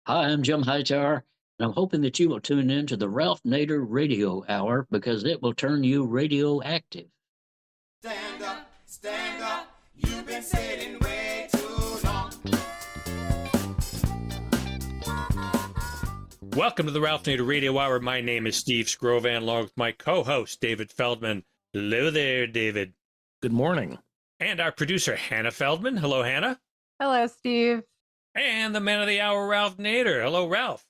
Hi, I'm Jim Hightower, and I'm hoping that you will tune in to the Ralph Nader Radio Hour because it will turn you radioactive. Stand up, you've been sitting way too long. Welcome to the Ralph Nader Radio Hour. My name is Steve Scrovan, along with my co-host, David Feldman. Hello there, David. Good morning. And our producer, Hannah Feldman. Hello, Hannah. Hello, Steve. And the man of the hour, Ralph Nader. Hello, Ralph.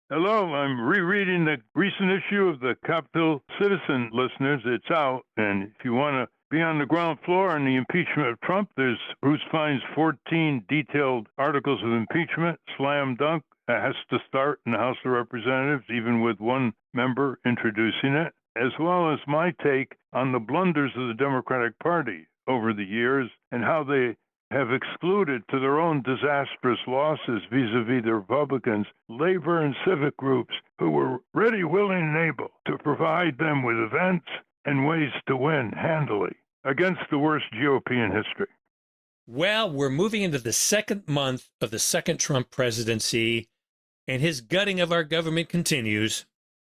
Hello, I'm rereading the recent issue of the Capitol Citizen, listeners. It's out, and if you want to be on the ground floor on the impeachment of Trump, there's Bruce Fine's 14 detailed articles of impeachment, slam dunk. It has to start in the House of Representatives, even with one member introducing it, as well as my take on the blunders of the Democratic Party over the years and how they have excluded to their own disastrous losses vis-a-vis the Republicans, labor and civic groups who were ready, willing, and able to provide them with events and ways to win handily against the worst GOP in history. Well, we're moving into the second month of the second Trump presidency, and his gutting of our government continues.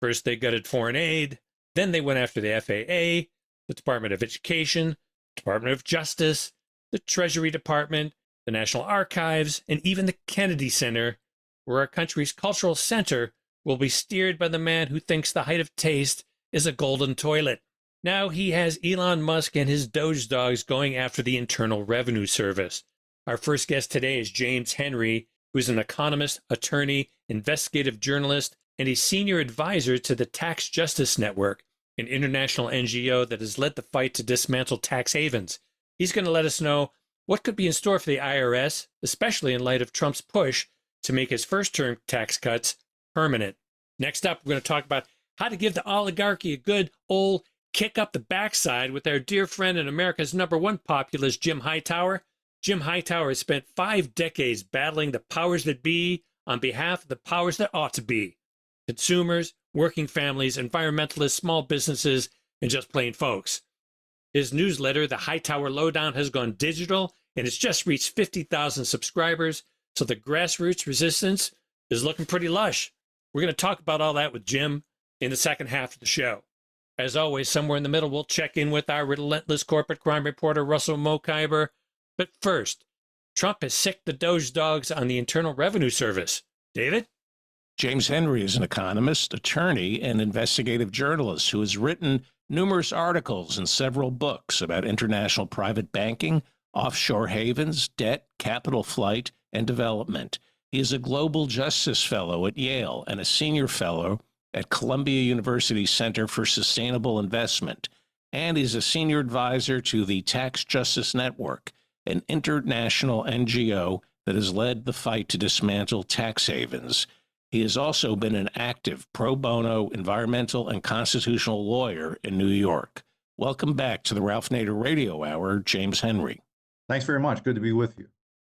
First, they gutted foreign aid. Then they went after the FAA, the Department of Education, Department of Justice, the Treasury Department, the National Archives, and even the Kennedy Center, where our country's cultural center will be steered by the man who thinks the height of taste is a golden toilet. Now he has Elon Musk and his Doge dogs going after the Internal Revenue Service. Our first guest today is James Henry, who is an economist, attorney, investigative journalist, and a senior advisor to the Tax Justice Network, an international NGO that has led the fight to dismantle tax havens. He's going to let us know what could be in store for the IRS, especially in light of Trump's push to make his first-term tax cuts permanent. Next up, we're going to talk about how to give the oligarchy a good old kick up the backside with our dear friend and America's #1 populist, Jim Hightower. Jim Hightower has spent 5 decades battling the powers that be on behalf of the powers that ought to be: consumers, working families, environmentalists, small businesses, and just plain folks. His newsletter, The Hightower Lowdown, has gone digital, and it's just reached 50,000 subscribers, so the grassroots resistance is looking pretty lush. We're going to talk about all that with Jim in the second half of the show. As always, somewhere in the middle, we'll check in with our relentless corporate crime reporter, Russell Mokhiber. But first, Trump has sicked the Doge dogs on the Internal Revenue Service. David? James Henry is an economist, attorney, and investigative journalist who has written numerous articles and several books about international private banking, offshore havens, debt, capital flight, and development. He is a Global Justice Fellow at Yale and a Senior Fellow at Columbia University Center for Sustainable Investment, and is a Senior Advisor to the Tax Justice Network, an international NGO that has led the fight to dismantle tax havens. He has also been an active pro bono environmental and constitutional lawyer in New York. Welcome back to the Ralph Nader Radio Hour, James Henry. Thanks very much. Good to be with you.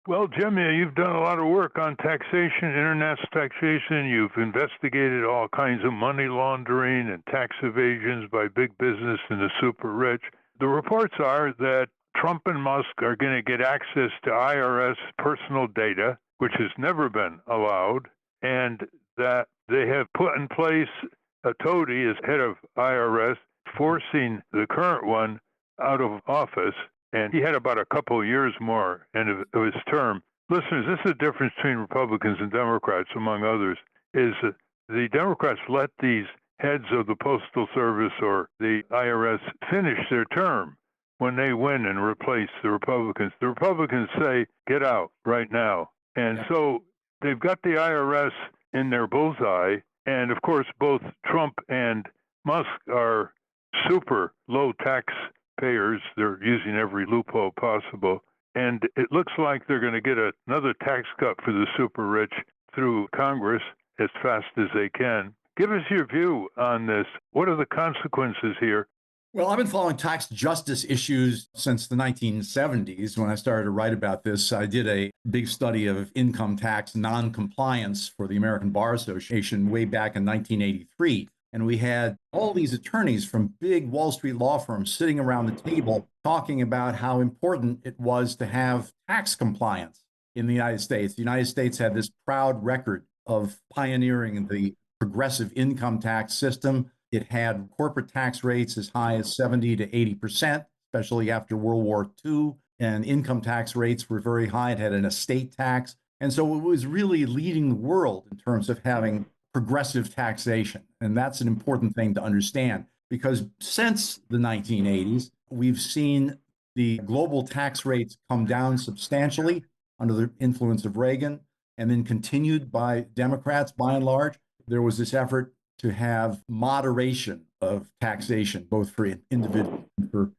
Well, Jim, you've done a lot of work on taxation, international taxation. You've investigated all kinds of money laundering and tax evasions by big business and the super rich. The reports are that Trump and Musk are going to get access to IRS personal data, which has never been allowed, and that they have put in place a toady as head of IRS, forcing the current one out of office. And he had about a couple of years more end of his term. Listeners, this is the difference between Republicans and Democrats, among others, is the Democrats let these heads of the Postal Service or the IRS finish their term when they win and replace the Republicans. The Republicans say, get out right now. And so they've got the IRS in their bullseye. And, of course, both Trump and Musk are super low tax payers. They're using every loophole possible. And it looks like they're going to get another tax cut for the super rich through Congress as fast as they can. Give us your view on this. What are the consequences here? Well, I've been following tax justice issues since the 1970s. When I started to write about this, I did a big study of income tax noncompliance for the American Bar Association way back in 1983. And we had all these attorneys from big Wall Street law firms sitting around the table talking about how important it was to have tax compliance in the United States. The United States had this proud record of pioneering the progressive income tax system. It had corporate tax rates as high as 70 to 80%, especially after World War II. And income tax rates were very high. It had an estate tax. And so it was really leading the world in terms of having progressive taxation. And that's an important thing to understand because since the 1980s, we've seen the global tax rates come down substantially under the influence of Reagan and then continued by Democrats by and large. There was this effort to have moderation of taxation, both for individuals and for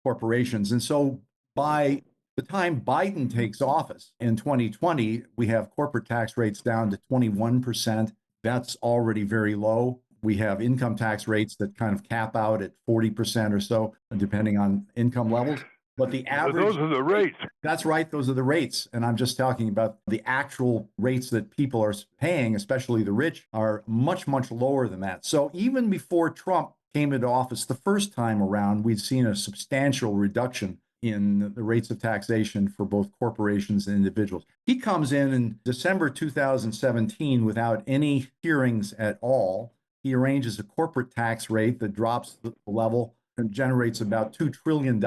corporations. And so by the time Biden takes office in 2020, we have corporate tax rates down to 21%. That's already very low. We have income tax rates that kind of cap out at 40% or so, depending on income levels. But the average. But those are the rates. That's right. Those are the rates. And I'm just talking about the actual rates that people are paying, especially the rich, are much, much lower than that. So even before Trump came into office the first time around, we'd seen a substantial reduction in the rates of taxation for both corporations and individuals. He comes in December 2017 without any hearings at all. He arranges a corporate tax rate that drops the level and generates about $2 trillion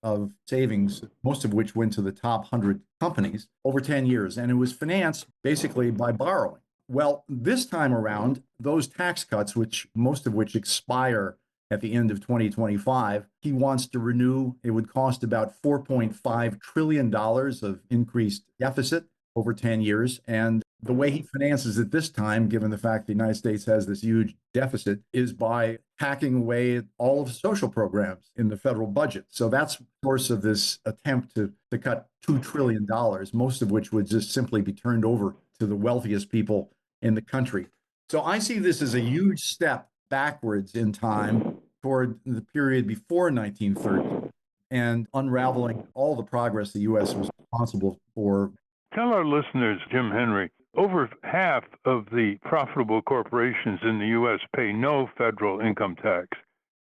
of savings, most of which went to the top 100 companies over 10 years. And it was financed basically by borrowing. Well, this time around, those tax cuts, which most of which expire at the end of 2025, he wants to renew. It would cost about $4.5 trillion of increased deficit over 10 years. And the way he finances it this time, given the fact the United States has this huge deficit, is by hacking away at all of the social programs in the federal budget. So that's the source of this attempt to cut $2 trillion, most of which would just simply be turned over to the wealthiest people in the country. So I see this as a huge step backwards in time toward the period before 1930 and unraveling all the progress the U.S. was responsible for. Tell our listeners, Jim Henry, over half of the profitable corporations in the U.S. pay no federal income tax.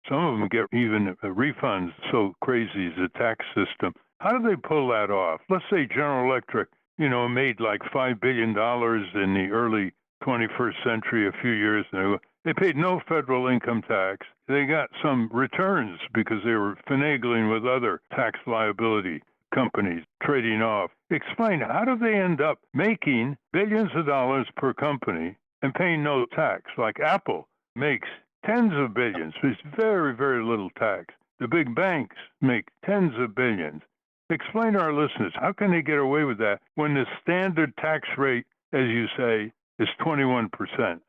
Some of them get even refunds. So crazy is the tax system. How do they pull that off? Let's say General Electric, made like $5 billion in the early 21st century, a few years ago. They paid no federal income tax. They got some returns because they were finagling with other tax liability companies, trading off. Explain, how do they end up making billions of dollars per company and paying no tax? Like Apple makes tens of billions. There's very, very little tax. The big banks make tens of billions. Explain to our listeners, how can they get away with that when the standard tax rate, as you say, is 21%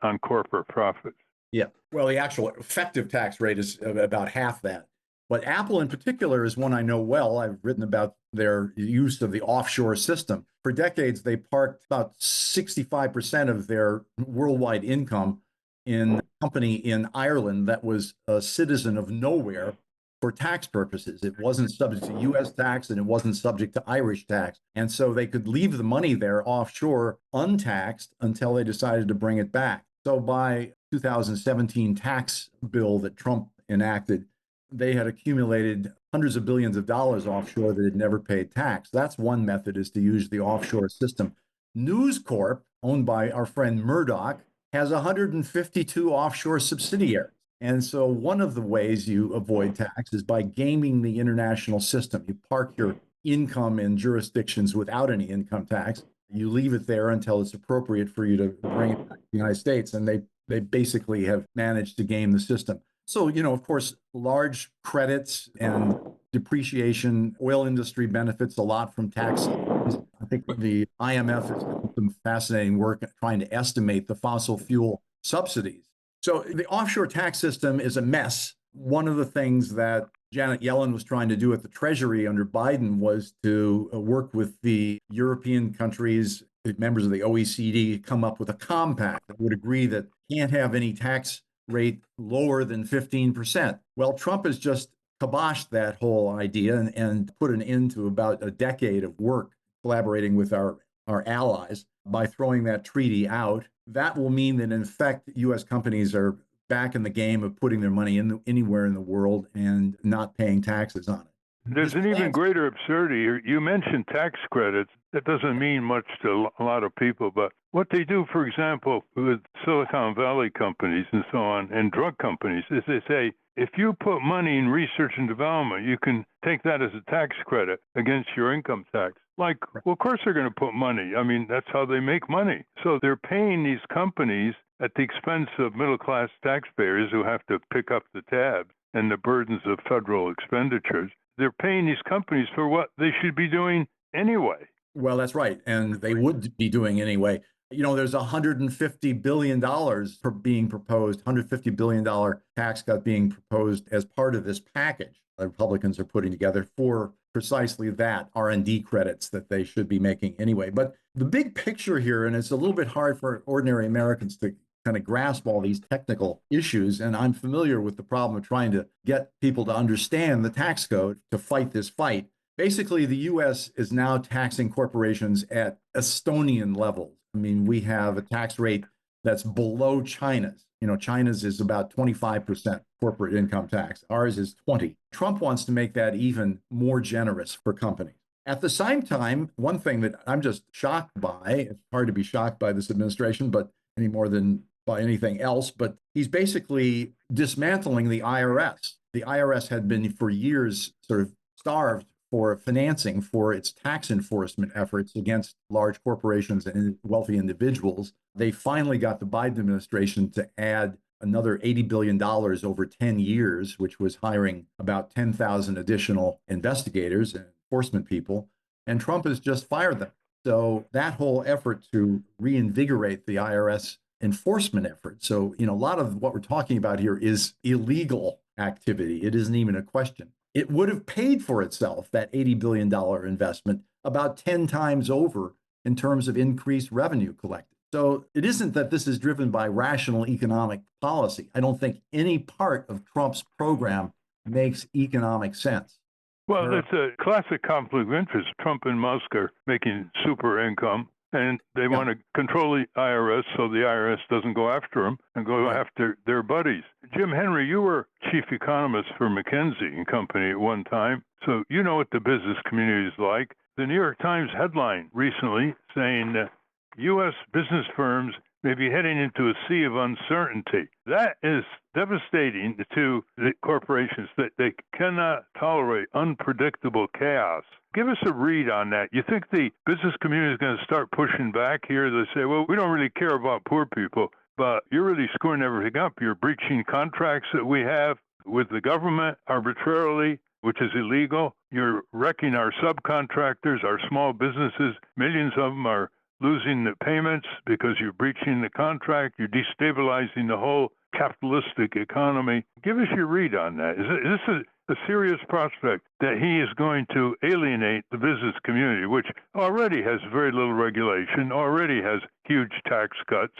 on corporate profits? Yeah. Well, the actual effective tax rate is about half that. But Apple in particular is one I know well. I've written about their use of the offshore system. For decades, they parked about 65% of their worldwide income in a company in Ireland that was a citizen of nowhere for tax purposes. It wasn't subject to U.S. tax and it wasn't subject to Irish tax. And so they could leave the money there offshore untaxed until they decided to bring it back. So by 2017 tax bill that Trump enacted, they had accumulated hundreds of billions of dollars offshore that had never paid tax. That's one method, is to use the offshore system. News Corp, owned by our friend Murdoch, has 152 offshore subsidiaries. And so one of the ways you avoid tax is by gaming the international system. You park your income in jurisdictions without any income tax. You leave it there until it's appropriate for you to bring it back to the United States. And they basically have managed to game the system. So, of course, large credits and depreciation, oil industry benefits a lot from tax. I think the IMF has done some fascinating work trying to estimate the fossil fuel subsidies. So the offshore tax system is a mess. One of the things that Janet Yellen was trying to do at the Treasury under Biden was to work with the European countries, members of the OECD, come up with a compact that would agree that can't have any tax rate lower than 15%. Well, Trump has just kiboshed that whole idea and put an end to about a decade of work collaborating with our allies by throwing that treaty out. That will mean that, in effect, U.S. companies are back in the game of putting their money in anywhere in the world and not paying taxes on it. There's an even greater absurdity here. You mentioned tax credits. That doesn't mean much to a lot of people, but what they do, for example, with Silicon Valley companies and so on, and drug companies, is they say, if you put money in research and development, you can take that as a tax credit against your income tax. Like, well, of course they're going to put money. I mean, that's how they make money. So they're paying these companies at the expense of middle-class taxpayers who have to pick up the tab and the burdens of federal expenditures. They're paying these companies for what they should be doing anyway. Well, that's right. And they would be doing anyway. You know, there's $150 billion being proposed, $150 billion tax cut being proposed as part of this package the Republicans are putting together for precisely that, R&D credits that they should be making anyway. But the big picture here, and it's a little bit hard for ordinary Americans to kind of grasp all these technical issues, and I'm familiar with the problem of trying to get people to understand the tax code to fight this fight. Basically, the U.S. is now taxing corporations at Estonian levels. I mean, we have a tax rate that's below China's. You know, China's is about 25% corporate income tax. Ours is 20. Trump wants to make that even more generous for companies. At the same time, one thing that I'm just shocked by, it's hard to be shocked by this administration, but any more than by anything else, but he's basically dismantling the IRS. The IRS had been for years sort of starved for financing for its tax enforcement efforts against large corporations and wealthy individuals. They finally got the Biden administration to add another $80 billion over 10 years, which was hiring about 10,000 additional investigators and enforcement people. And Trump has just fired them. So that whole effort to reinvigorate the IRS enforcement effort. So, you know, a lot of what we're talking about here is illegal activity. It isn't even a question. It would have paid for itself, that $80 billion investment, about 10 times over in terms of increased revenue collected. So it isn't that this is driven by rational economic policy. I don't think any part of Trump's program makes economic sense. Well, it's a classic conflict of interest. Trump and Musk are making super income, and they want to control the IRS so the IRS doesn't go after them and go after their buddies. Jim Henry, you were chief economist for McKinsey and Company at one time, so you know what the business community is like. The New York Times headline recently saying U.S. business firms may be heading into a sea of uncertainty. That is devastating to the corporations, that they cannot tolerate unpredictable chaos. Give us a read on that. You think the business community is going to start pushing back here? They say, well, we don't really care about poor people, but you're really screwing everything up. You're breaching contracts that we have with the government arbitrarily, which is illegal. You're wrecking our subcontractors, our small businesses. Millions of them are losing the payments because you're breaching the contract. You're destabilizing the whole capitalistic economy. Give us your read on that. Is this a serious prospect that he is going to alienate the business community, which already has very little regulation, already has huge tax cuts?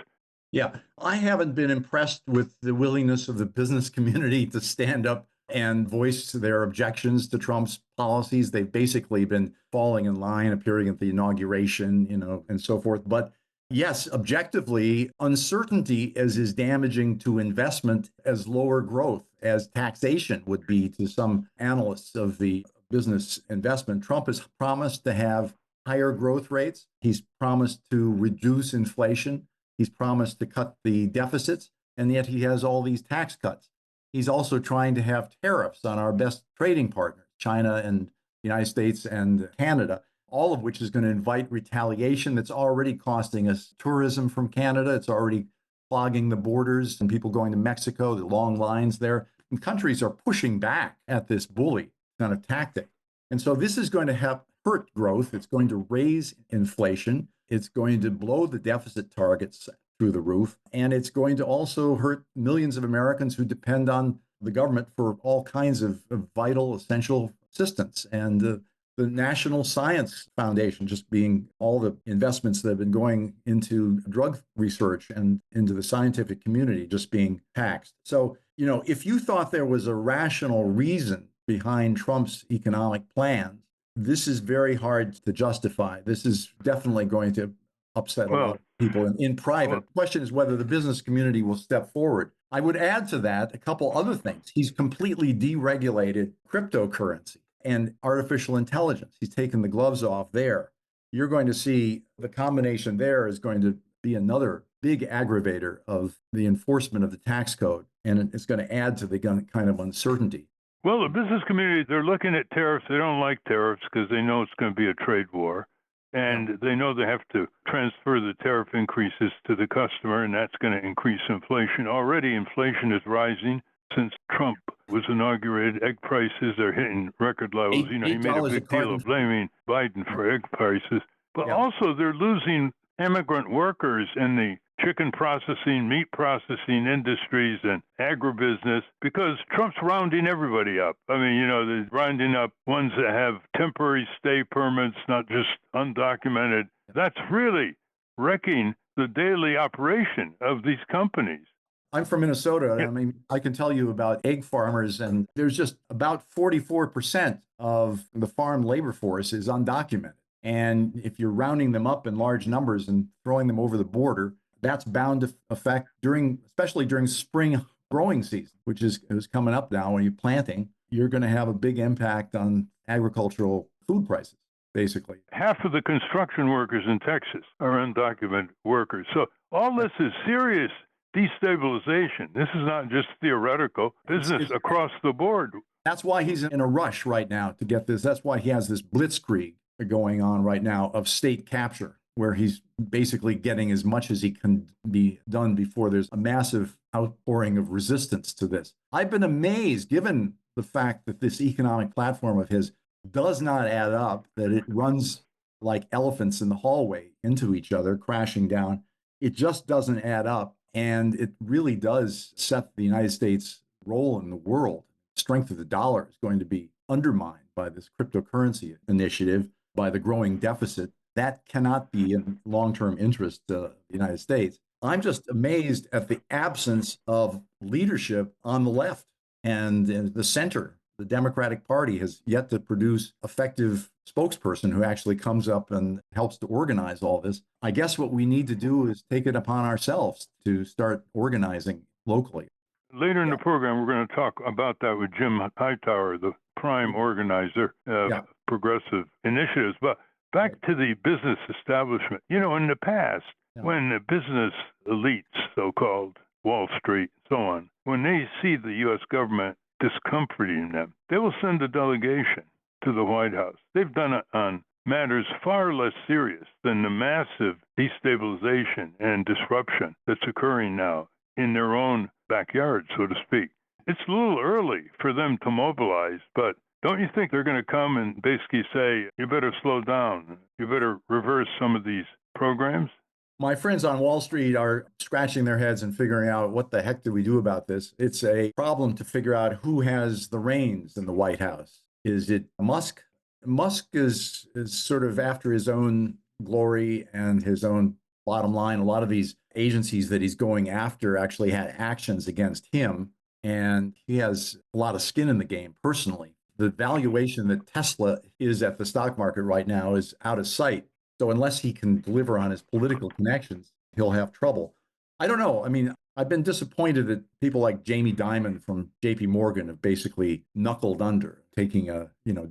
Yeah, I haven't been impressed with the willingness of the business community to stand up and voice their objections to Trump's policies. They've basically been falling in line, appearing at the inauguration, you know, and so forth. But yes, objectively, uncertainty is as damaging to investment as lower growth, as taxation would be to some analysts of the business investment. Trump has promised to have higher growth rates. He's promised to reduce inflation. He's promised to cut the deficits, and yet he has all these tax cuts. He's also trying to have tariffs on our best trading partners, China and the United States and Canada, all of which is going to invite retaliation that's already costing us tourism from Canada. It's already clogging the borders and people going to Mexico, the long lines there. And countries are pushing back at this bully kind of tactic. And so this is going to hurt growth. It's going to raise inflation. It's going to blow the deficit targets through the roof. And it's going to also hurt millions of Americans who depend on the government for all kinds of vital, essential assistance. And the National Science Foundation, just being all the investments that have been going into drug research and into the scientific community, just being taxed. So, you know, if you thought there was a rational reason behind Trump's economic plans, this is very hard to justify. This is definitely going to upset a lot of people in private. The question is whether the business community will step forward. I would add to that a couple other things. He's completely deregulated cryptocurrency. and artificial intelligence. He's taken the gloves off there. You're going to see the combination there is going to be another big aggravator of the enforcement of the tax code, and it's going to add to the kind of uncertainty. Well, the business community, they're looking at tariffs. They don't like tariffs because they know it's going to be a trade war. And they know they have to transfer the tariff increases to the customer, and that's going to increase inflation. Already, inflation is rising since Trump was inaugurated. Egg prices are hitting record levels. He made a big deal of blaming Biden for egg prices. But also, they're losing immigrant workers in the chicken processing, meat processing industries and agribusiness because Trump's rounding everybody up. I mean, they're rounding up ones that have temporary stay permits, not just undocumented. That's really wrecking the daily operation of these companies. I'm from Minnesota. I mean, I can tell you about egg farmers, and there's just about 44% of the farm labor force is undocumented. And if you're rounding them up in large numbers and throwing them over the border, that's bound to affect especially during spring growing season, which is coming up now. When you're planting, you're going to have a big impact on agricultural food prices, basically. Half of the construction workers in Texas are undocumented workers. So all this is serious destabilization. This is not just theoretical. Business across the board. That's why he's in a rush right now to get this. That's why he has this blitzkrieg going on right now of state capture, where he's basically getting as much as he can be done before there's a massive outpouring of resistance to this. I've been amazed, given the fact that this economic platform of his does not add up, that it runs like elephants in the hallway into each other, crashing down. It just doesn't add up. And it really does set the United States' role in the world. Strength of the dollar is going to be undermined by this cryptocurrency initiative, by the growing deficit. That cannot be in long-term interest to the United States. I'm just amazed at the absence of leadership on the left and the center. The Democratic Party has yet to produce effective spokesperson who actually comes up and helps to organize all this. I guess what we need to do is take it upon ourselves to start organizing locally. Later in the program, we're going to talk about that with Jim Hightower, the prime organizer of progressive initiatives. But back to the business establishment. In the past, when the business elites, so-called Wall Street, so on, when they see the U.S. government discomforting them, they will send a delegation to the White House. They've done it on matters far less serious than the massive destabilization and disruption that's occurring now in their own backyard, so to speak. It's a little early for them to mobilize, but don't you think they're going to come and basically say, you better slow down, you better reverse some of these programs? My friends on Wall Street are scratching their heads and figuring out what the heck do we do about this? It's a problem to figure out who has the reins in the White House. Is it Musk? Musk is sort of after his own glory and his own bottom line. A lot of these agencies that he's going after actually had actions against him, and he has a lot of skin in the game personally. The valuation that Tesla is at the stock market right now is out of sight. So unless he can deliver on his political connections, he'll have trouble. I don't know. I mean, I've been disappointed that people like Jamie Dimon from JP Morgan have basically knuckled under, taking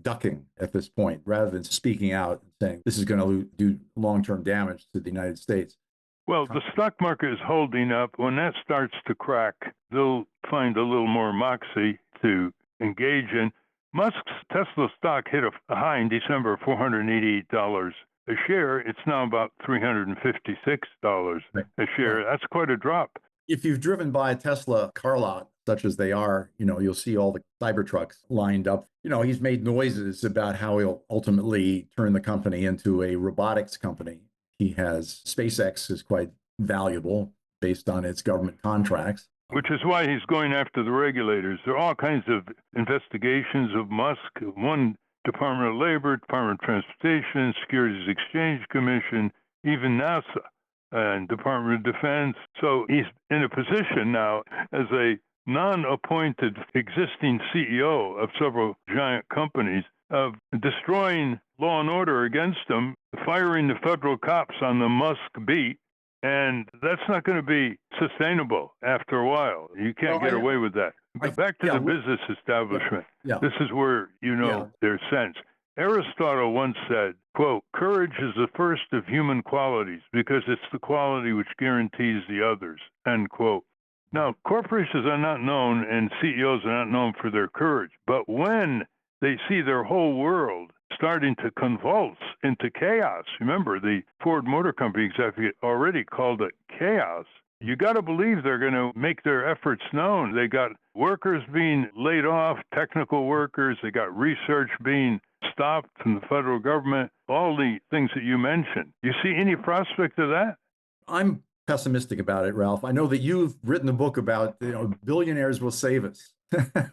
ducking at this point, rather than speaking out and saying this is going to do long-term damage to the United States. Well, the stock market is holding up. When that starts to crack, they'll find a little more moxie to engage in. Musk's Tesla stock hit a high in December of $488 a share. It's now about $356 a share. That's quite a drop. If you've driven by a Tesla car lot, such as they are, you'll see all the Cybertrucks lined up. He's made noises about how he'll ultimately turn the company into a robotics company. He has SpaceX is quite valuable based on its government contracts. Which is why he's going after the regulators. There are all kinds of investigations of Musk. One, Department of Labor, Department of Transportation, Securities Exchange Commission, even NASA and Department of Defense. So he's in a position now as a non-appointed existing CEO of several giant companies of destroying law and order against him, firing the federal cops on the Musk beat. And that's not going to be unsustainable after a while. You can't get away with that. But back to the business establishment. This is where, there's sense. Aristotle once said, quote, "Courage is the first of human qualities because it's the quality which guarantees the others," end quote. Now, corporations are not known and CEOs are not known for their courage, but when they see their whole world starting to convulse into chaos, remember the Ford Motor Company executive already called it chaos, you got to believe they're going to make their efforts known. They got workers being laid off, technical workers, they got research being stopped from the federal government, all the things that you mentioned. You see any prospect of that? I'm pessimistic about it, Ralph. I know that you've written a book about, billionaires will save us.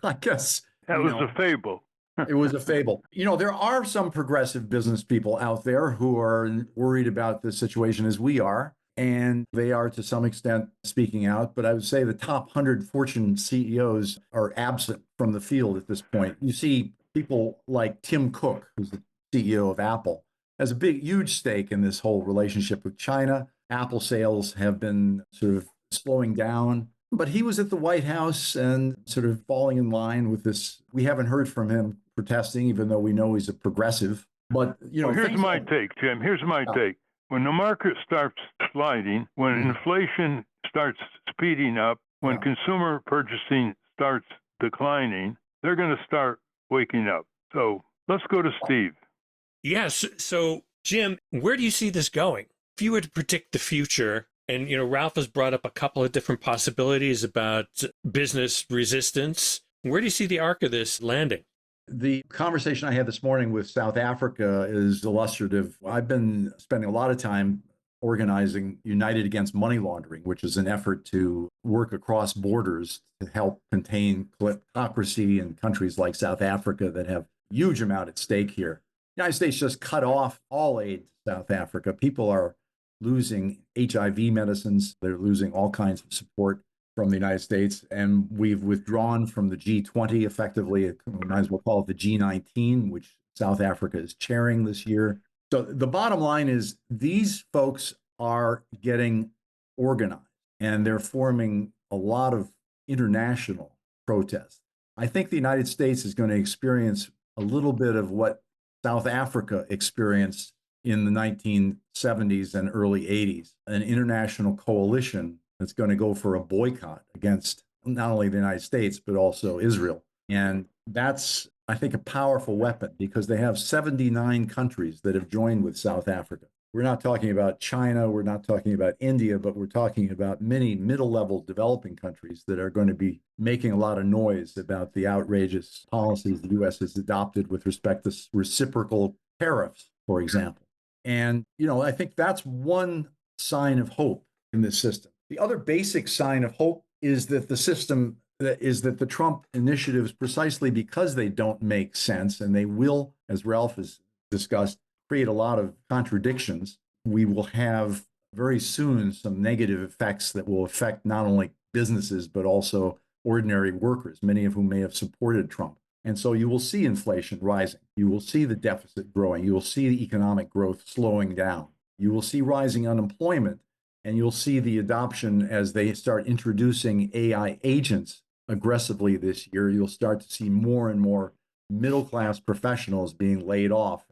I guess that was a fable. It was a fable. There are some progressive business people out there who are worried about the situation as we are, and they are to some extent speaking out. But I would say the top 100 Fortune CEOs are absent from the field at this point. You see people like Tim Cook, who's the CEO of Apple, has a huge stake in this whole relationship with China. Apple sales have been sort of slowing down, but he was at the White House and sort of falling in line with this. We haven't heard from him protesting, even though we know he's a progressive. But, here's my take, Jim. Here's my take. When the market starts sliding, when inflation starts speeding up, when consumer purchasing starts declining, they're going to start waking up. So let's go to Steve. Yes. So, Jim, where do you see this going? If you were to predict the future, and, Ralph has brought up a couple of different possibilities about business resistance, where do you see the arc of this landing? The conversation I had this morning with South Africa is illustrative. I've been spending a lot of time organizing United Against Money Laundering, which is an effort to work across borders to help contain kleptocracy in countries like South Africa that have a huge amount at stake here. The United States just cut off all aid to South Africa. People are losing HIV medicines. They're losing all kinds of support from the United States, and we've withdrawn from the G20 effectively. We might as well call it the G19, which South Africa is chairing this year. So the bottom line is these folks are getting organized, and they're forming a lot of international protests. I think the United States is going to experience a little bit of what South Africa experienced in the 1970s and early 80s, an international coalition that's going to go for a boycott against not only the United States, but also Israel. And that's, I think, a powerful weapon because they have 79 countries that have joined with South Africa. We're not talking about China, we're not talking about India, but we're talking about many middle-level developing countries that are going to be making a lot of noise about the outrageous policies the U.S. has adopted with respect to reciprocal tariffs, for example. And, I think that's one sign of hope in this system. The other basic sign of hope is that the Trump initiatives, precisely because they don't make sense, and they will, as Ralph has discussed, create a lot of contradictions. We will have very soon some negative effects that will affect not only businesses, but also ordinary workers, many of whom may have supported Trump. And so you will see inflation rising. You will see the deficit growing. You will see the economic growth slowing down. You will see rising unemployment. And you'll see the adoption as they start introducing AI agents aggressively this year. You'll start to see more and more middle-class professionals being laid off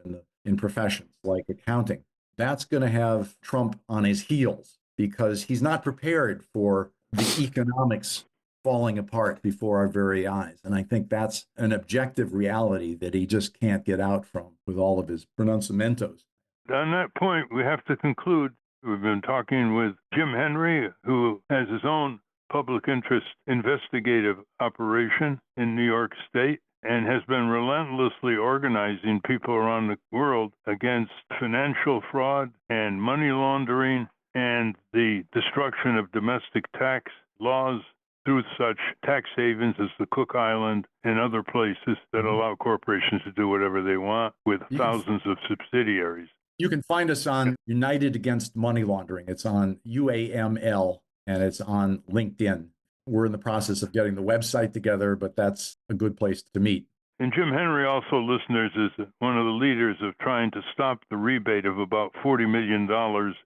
in professions like accounting. That's going to have Trump on his heels because he's not prepared for the economics falling apart before our very eyes. And I think that's an objective reality that he just can't get out from with all of his pronunciamentos. On that point, we have to conclude. We've been talking with Jim Henry, who has his own public interest investigative operation in New York State and has been relentlessly organizing people around the world against financial fraud and money laundering and the destruction of domestic tax laws through such tax havens as the Cook Island and other places that allow corporations to do whatever they want with thousands of subsidiaries. You can find us on United Against Money Laundering. It's on UAML, and it's on LinkedIn. We're in the process of getting the website together, but that's a good place to meet. And Jim Henry, also, listeners, is one of the leaders of trying to stop the rebate of about $40 million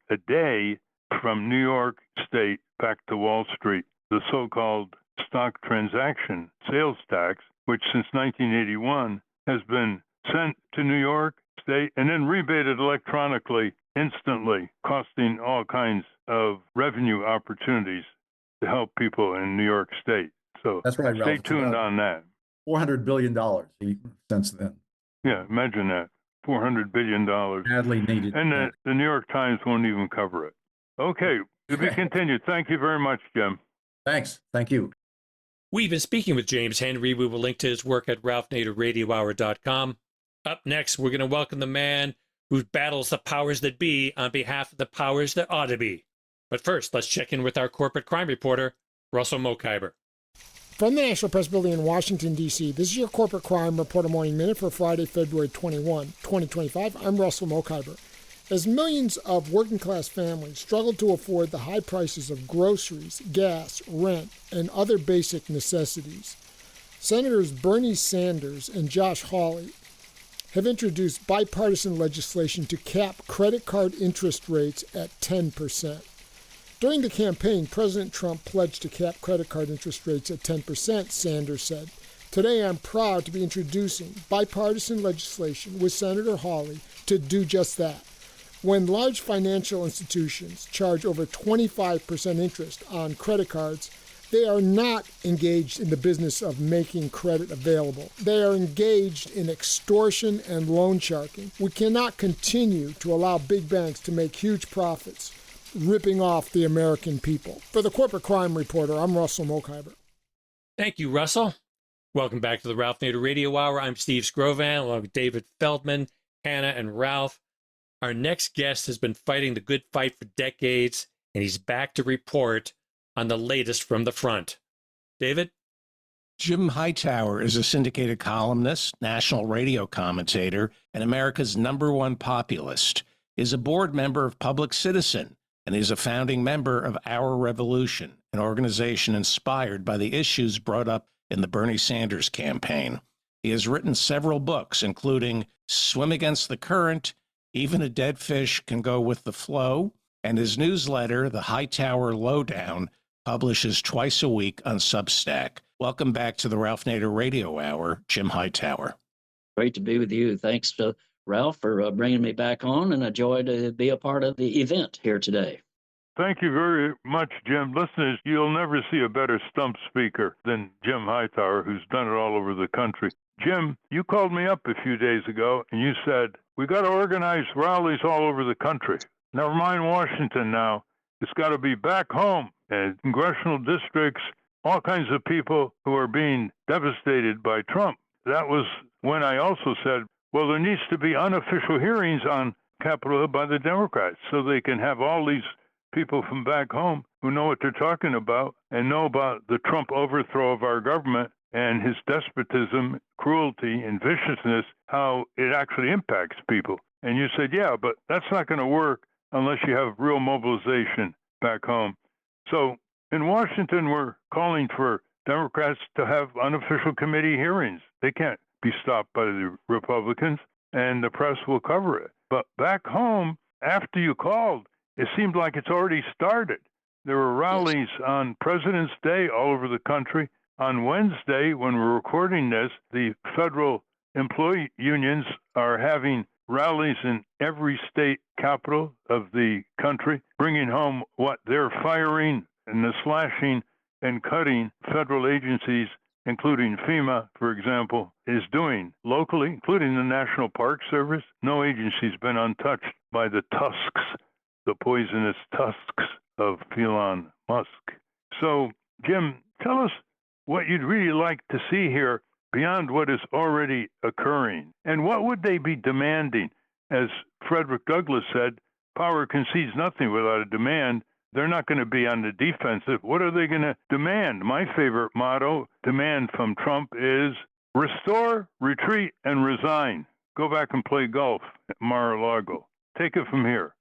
a day from New York State back to Wall Street, the so-called stock transaction sales tax, which since 1981 has been sent to New York State and then rebated electronically instantly, costing all kinds of revenue opportunities to help people in New York State. So That's right, Ralph. stay It's tuned about on that. $400 billion since then. Yeah, imagine that. $400 billion. Badly needed. And the New York Times won't even cover it. Okay, to be continued. Thank you very much, Jim. Thanks. Thank you. We've been speaking with James Henry. We will link to his work at ralphnaderradiohour.com. Up next, we're going to welcome the man who battles the powers that be on behalf of the powers that ought to be. But first, let's check in with our corporate crime reporter, Russell Mokhiber. From the National Press Building in Washington, D.C., this is your Corporate Crime Reporter Morning Minute for Friday, February 21, 2025. I'm Russell Mokhiber. As millions of working-class families struggle to afford the high prices of groceries, gas, rent, and other basic necessities, Senators Bernie Sanders and Josh Hawley have introduced bipartisan legislation to cap credit card interest rates at 10%. During the campaign, President Trump pledged to cap credit card interest rates at 10%, Sanders said. Today, I'm proud to be introducing bipartisan legislation with Senator Hawley to do just that. When large financial institutions charge over 25% interest on credit cards, they are not engaged in the business of making credit available. They are engaged in extortion and loan sharking. We cannot continue to allow big banks to make huge profits, ripping off the American people. For the Corporate Crime Reporter, I'm Russell Mokhiber. Thank you, Russell. Welcome back to the Ralph Nader Radio Hour. I'm Steve Scrovan, along with David Feldman, Hannah, and Ralph. Our next guest has been fighting the good fight for decades, and he's back to report on the latest from the front. David? Jim Hightower is a syndicated columnist, national radio commentator, and America's #1 populist. Is a board member of Public Citizen, and is a founding member of Our Revolution, an organization inspired by the issues brought up in the Bernie Sanders campaign. He has written several books, including Swim Against the Current, Even a Dead Fish Can Go with the Flow, and his newsletter, The Hightower Lowdown, publishes twice a week on Substack. Welcome back to the Ralph Nader Radio Hour, Jim Hightower. Great to be with you. Thanks to Ralph for bringing me back on, and a joy to be a part of the event here today. Thank you very much, Jim. Listeners, you'll never see a better stump speaker than Jim Hightower, who's done it all over the country. Jim, you called me up a few days ago, and you said, we got to organize rallies all over the country. Never mind Washington now. It's got to be back home and congressional districts, all kinds of people who are being devastated by Trump. That was when I also said, well, there needs to be unofficial hearings on Capitol Hill by the Democrats so they can have all these people from back home who know what they're talking about and know about the Trump overthrow of our government and his despotism, cruelty, and viciousness, how it actually impacts people. And you said, yeah, but that's not going to work unless you have real mobilization back home. So in Washington, we're calling for Democrats to have unofficial committee hearings. They can't be stopped by the Republicans, and the press will cover it. But back home, after you called, it seemed like it's already started. There were rallies on President's Day all over the country. On Wednesday, when we're recording this, the federal employee unions are having rallies in every state capital of the country, bringing home what they're firing and the slashing and cutting federal agencies, including FEMA, for example, is doing locally, including the National Park Service. No agency's been untouched by the tusks, the poisonous tusks of Elon Musk. So, Jim, tell us what you'd really like to see here beyond what is already occurring. And what would they be demanding? As Frederick Douglass said, power concedes nothing without a demand. They're not going to be on the defensive. What are they going to demand? My favorite motto, demand from Trump, is restore, retreat, and resign. Go back and play golf at Mar-a-Lago. Take it from here.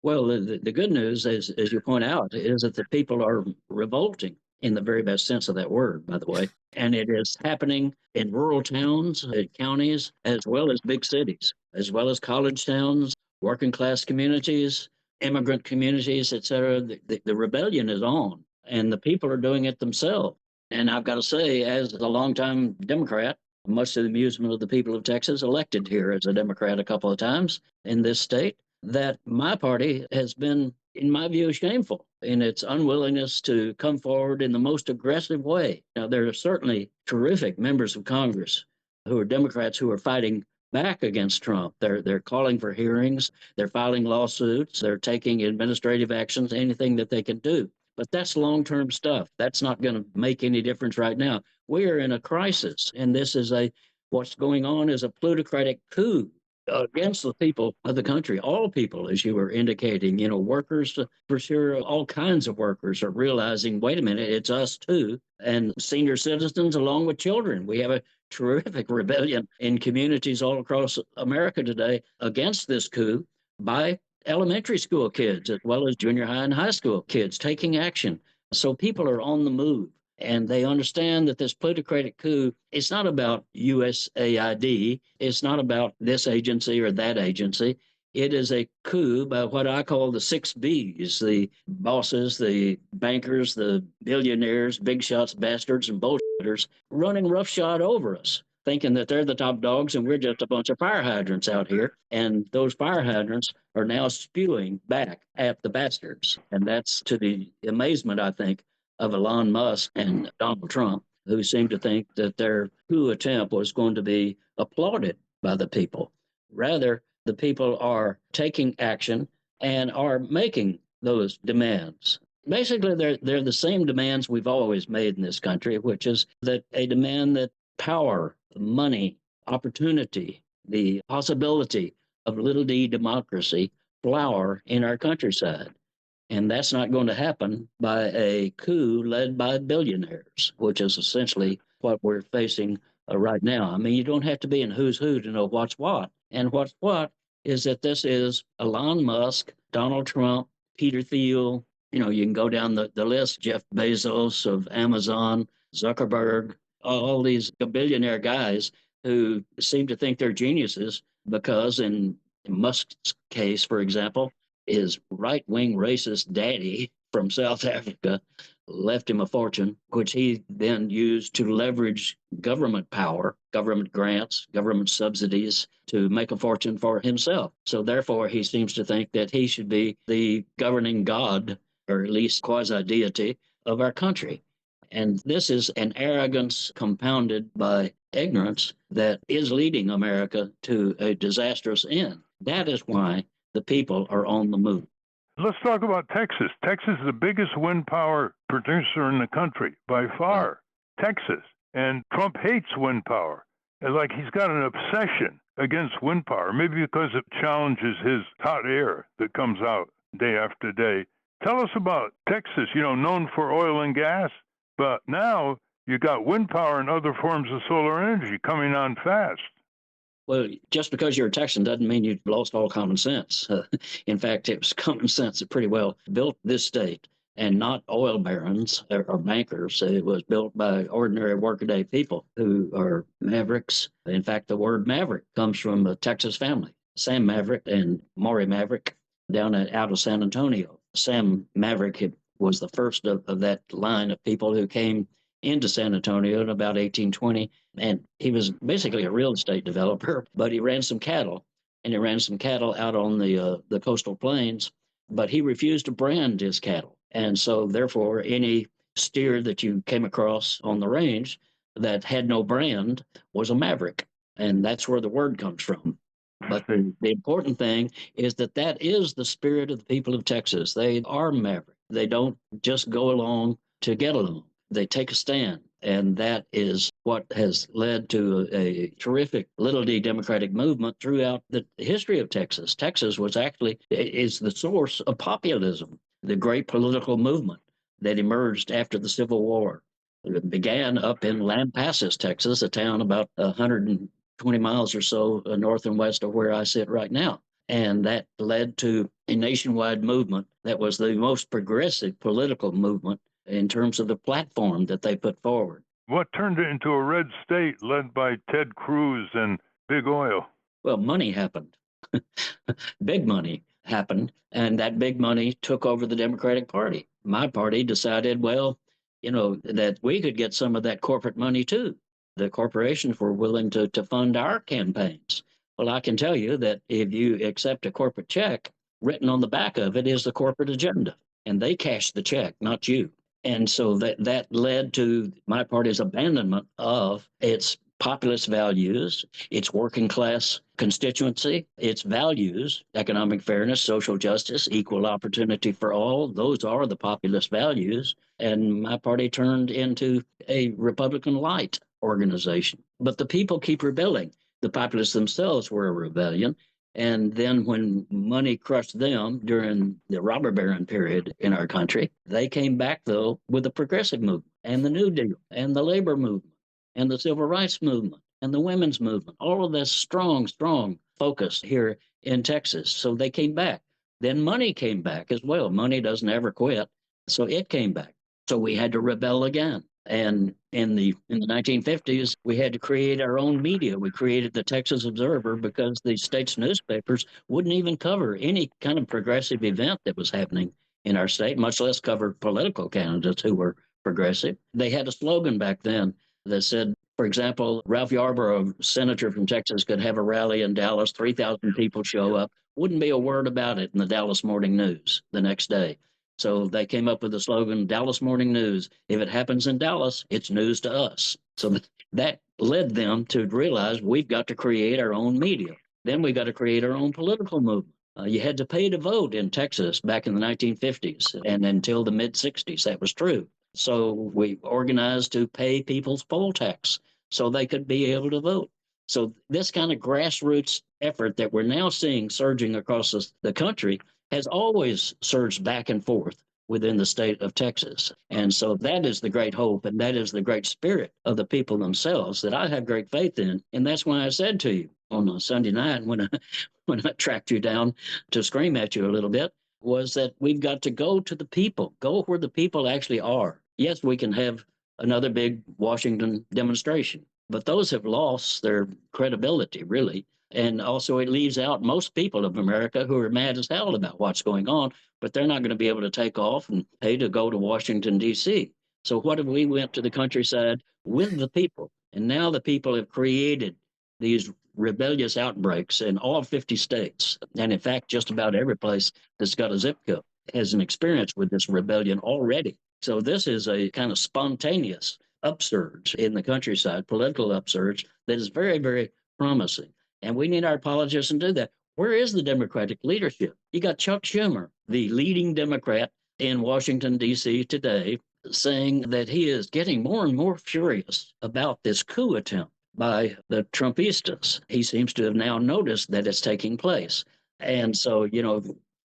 Well, the good news, as you point out, is that the people are revolting in the very best sense of that word, by the way. And it is happening in rural towns, counties, as well as big cities, as well as college towns, working class communities, immigrant communities, et cetera. The rebellion is on, and the people are doing it themselves. And I've got to say, as a longtime Democrat, much to the amusement of the people of Texas, elected here as a Democrat a couple of times in this state, that my party has been, in my view, shameful in its unwillingness to come forward in the most aggressive way. Now, there are certainly terrific members of Congress who are Democrats who are fighting back against Trump. They're calling for hearings, they're filing lawsuits, they're taking administrative actions, anything that they can do. But that's long-term stuff. That's not going to make any difference right now. We are in a crisis, and what's going on is a plutocratic coup against the people of the country. All people, as you were indicating, workers for sure, all kinds of workers are realizing, wait a minute, it's us too, and senior citizens along with children. We have a terrific rebellion in communities all across America today against this coup by elementary school kids as well as junior high and high school kids taking action. So people are on the move, and they understand that this plutocratic coup, it's not about USAID, it's not about this agency or that agency. It is a coup by what I call the 6 Bs, the bosses, the bankers, the billionaires, big shots, bastards, and bullshitters running roughshod over us, thinking that they're the top dogs and we're just a bunch of fire hydrants out here. And those fire hydrants are now spewing back at the bastards. And that's to the amazement, I think, of Elon Musk and Donald Trump, who seem to think that their coup attempt was going to be applauded by the people. Rather, the people are taking action and are making those demands. Basically, they're the same demands we've always made in this country, which is that a demand that power, money, opportunity, the possibility of little d democracy flower in our countryside. And that's not going to happen by a coup led by billionaires, which is essentially what we're facing right now. I mean, you don't have to be in who's who to know what's what. And what's what is that this is Elon Musk, Donald Trump, Peter Thiel. You can go down the list, Jeff Bezos of Amazon, Zuckerberg, all these billionaire guys who seem to think they're geniuses because in Musk's case, for example, his right-wing racist daddy from South Africa left him a fortune, which he then used to leverage government power, government grants, government subsidies to make a fortune for himself. So therefore, he seems to think that he should be the governing god, or at least quasi-deity, of our country. And this is an arrogance compounded by ignorance that is leading America to a disastrous end. That is why the people are on the move. Let's talk about Texas. Texas is the biggest wind power producer in the country by far. Texas. And Trump hates wind power. And like he's got an obsession against wind power, maybe because it challenges his hot air that comes out day after day. Tell us about Texas, known for oil and gas, but now you got wind power and other forms of solar energy coming on fast. Well, just because you're a Texan doesn't mean you've lost all common sense. In fact, it was common sense that pretty well built this state, and not oil barons or bankers. It was built by ordinary workaday people who are mavericks. In fact, the word maverick comes from a Texas family, Sam Maverick and Maury Maverick, out of San Antonio. Sam Maverick was the first of that line of people who came into San Antonio in about 1820. And he was basically a real estate developer, but he ran some cattle, and he ran some cattle out on the coastal plains, but he refused to brand his cattle. And so therefore, any steer that you came across on the range that had no brand was a maverick. And that's where the word comes from. But the important thing is that is the spirit of the people of Texas. They are maverick. They don't just go along to get along. They take a stand. And that is what has led to a terrific little d democratic movement throughout the history of Texas. Texas is the source of populism, the great political movement that emerged after the Civil War. It began up in Lampasas, Texas, a town about 120 miles or so north and west of where I sit right now. And that led to a nationwide movement that was the most progressive political movement in terms of the platform that they put forward. What turned it into a red state led by Ted Cruz and Big Oil? Well, money happened. Big money. happened, and that big money took over the Democratic Party. My party decided, well, that we could get some of that corporate money too. The corporations were willing to fund our campaigns. Well, I can tell you that if you accept a corporate check, written on the back of it is the corporate agenda, and they cash the check, not you. And so that led to my party's abandonment of its populist values, its working class constituency, its values, economic fairness, social justice, equal opportunity for all. Those are the populist values. And my party turned into a Republican light organization. But the people keep rebelling. The populists themselves were a rebellion. And then when money crushed them during the robber baron period in our country, they came back, though, with the progressive movement and the New Deal and the labor movement and the civil rights movement and the women's movement, all of this strong focus here in Texas. So they came back. Then money came back as well. Money doesn't ever quit. So it came back. So we had to rebel again. And in the 1950s, we had to create our own media. We created the Texas Observer because the state's newspapers wouldn't even cover any kind of progressive event that was happening in our state, much less cover political candidates who were progressive. They had a slogan back then that said, for example, Ralph Yarborough, a senator from Texas, could have a rally in Dallas, 3,000 people show up, wouldn't be a word about it in the Dallas Morning News the next day. So they came up with the slogan, Dallas Morning News. If it happens in Dallas, it's news to us. So that led them to realize we've got to create our own media. Then we got to create our own political movement. You had to pay to vote in Texas back in the 1950s, and until the mid-60s, that was true. So we organized to pay people's poll tax so they could be able to vote. So this kind of grassroots effort that we're now seeing surging across the country has always surged back and forth within the state of Texas. And so that is the great hope, and that is the great spirit of the people themselves that I have great faith in. And that's why I said to you on a Sunday night when I tracked you down to scream at you a little bit, was that we've got to go to the people, go where the people actually are. Yes, we can have another big Washington demonstration, but those have lost their credibility, really. And also it leaves out most people of America who are mad as hell about what's going on, but they're not going to be able to take off and pay to go to Washington, D.C. So what if we went to the countryside with the people? And now the people have created these rebellious outbreaks in all 50 states. And in fact, just about every place that's got a zip code has an experience with this rebellion already. So this is a kind of spontaneous upsurge in the countryside, political upsurge that is very, very promising. And we need our politicians to do that. Where is the Democratic leadership? You got Chuck Schumer, the leading Democrat in Washington, D.C. today, saying that he is getting more and more furious about this coup attempt by the Trumpistas. He seems to have now noticed that it's taking place. And so,